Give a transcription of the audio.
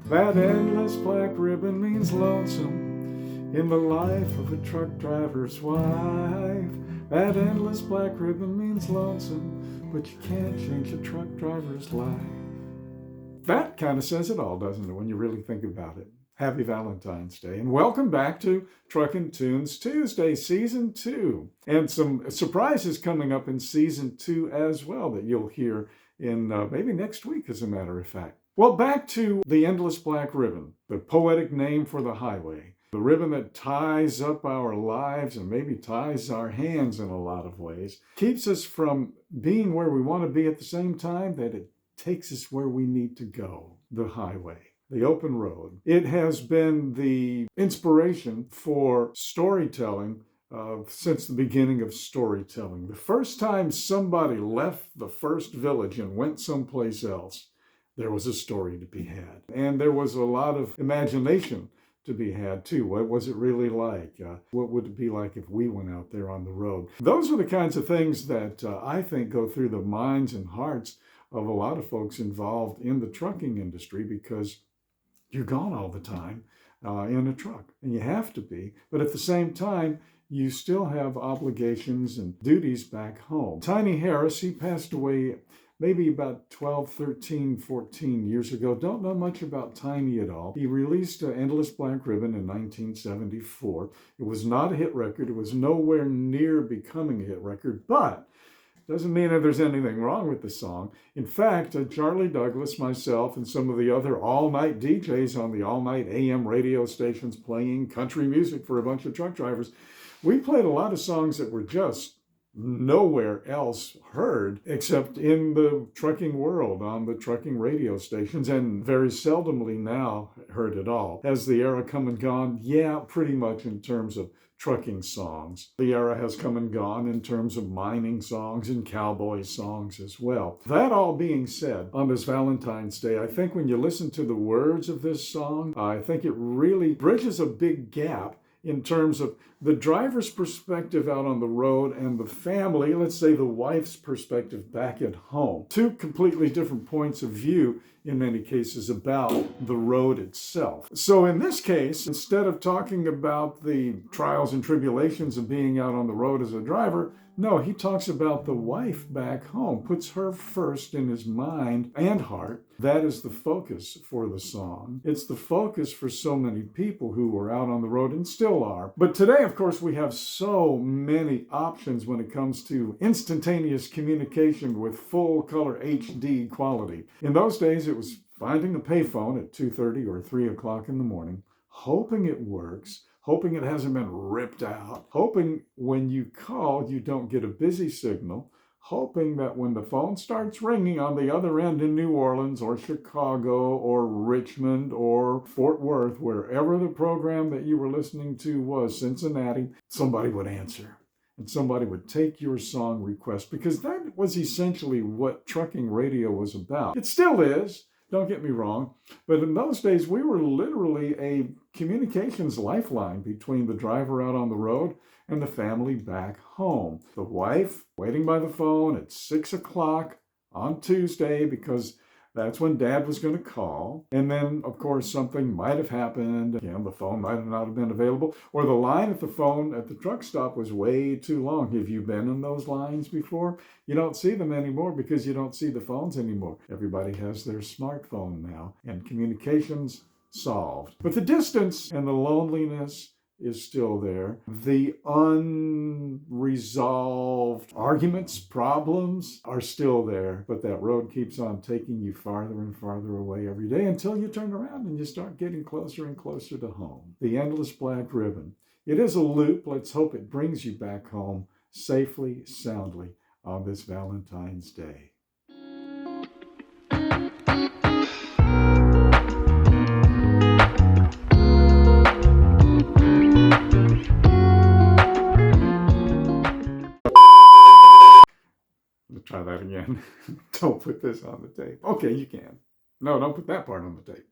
That endless black ribbon means lonesome in the life of a truck driver's wife. That endless black ribbon means lonesome, but you can't change a truck driver's life. That kind of says it all, doesn't it, when you really think about it? Happy Valentine's Day, and welcome back to Truckin' Tunes Tuesday, Season 2. And some surprises coming up in Season 2 as well that you'll hear in maybe next week, as a matter of fact. Well, back to the endless black ribbon, the poetic name for the highway. The ribbon that ties up our lives and maybe ties our hands in a lot of ways. Keeps us from being where we want to be at the same time that it takes us where we need to go. The highway, the open road. It has been the inspiration for storytelling since the beginning of storytelling. The first time somebody left the first village and went someplace else, there was a story to be had. And there was a lot of imagination to be had too. What was it really like? What would it be like if we went out there on the road? Those are the kinds of things that I think go through the minds and hearts of a lot of folks involved in the trucking industry, because you're gone all the time in a truck, and you have to be. But at the same time, you still have obligations and duties back home. Tiny Harris, he passed away maybe about 12, 13, 14 years ago. Don't know much about Tiny at all. He released Endless Black Ribbon in 1974. It was not a hit record. It was nowhere near becoming a hit record, but doesn't mean that there's anything wrong with the song. In fact, Charlie Douglas, myself, and some of the other all-night DJs on the all-night AM radio stations playing country music for a bunch of truck drivers, we played a lot of songs that were just nowhere else heard except in the trucking world on the trucking radio stations, and very seldomly now heard at all. Has the era come and gone? Yeah, pretty much in terms of trucking songs. The era has come and gone in terms of mining songs and cowboy songs as well. That all being said, on this Valentine's Day, I think when you listen to the words of this song, I think it really bridges a big gap in terms of the driver's perspective out on the road and the family, let's say the wife's perspective back at home. Two completely different points of view in many cases about the road itself. So in this case, instead of talking about the trials and tribulations of being out on the road as a driver, no, he talks about the wife back home, puts her first in his mind and heart. That is the focus for the song. It's the focus for so many people who were out on the road and still are. But today, of course, we have so many options when it comes to instantaneous communication with full color HD quality. In those days, it was finding a payphone at 2:30 or 3 o'clock in the morning, hoping it works, hoping it hasn't been ripped out, hoping when you call you don't get a busy signal, hoping that when the phone starts ringing on the other end in New Orleans or Chicago or Richmond or Fort Worth, wherever the program that you were listening to was, Cincinnati, somebody would answer. And somebody would take your song request, because that was essentially what trucking radio was about. It still is. Don't get me wrong, but in those days, we were literally a communications lifeline between the driver out on the road and the family back home. The wife waiting by the phone at 6 o'clock on Tuesday because that's when Dad was going to call. And then, of course, something might have happened. Again, the phone might not have been available, or the line at the phone at the truck stop was way too long. Have you been in those lines before? You don't see them anymore because you don't see the phones anymore. Everybody has their smartphone now, and communications solved. But the distance and the loneliness is still there. The unresolved arguments, problems are still there, but that road keeps on taking you farther and farther away every day until you turn around and you start getting closer and closer to home. The endless black ribbon. It is a loop. Let's hope it brings you back home safely, soundly on this Valentine's Day. Try that again. Don't put this on the tape. Okay, you can. No, don't put that part on the tape.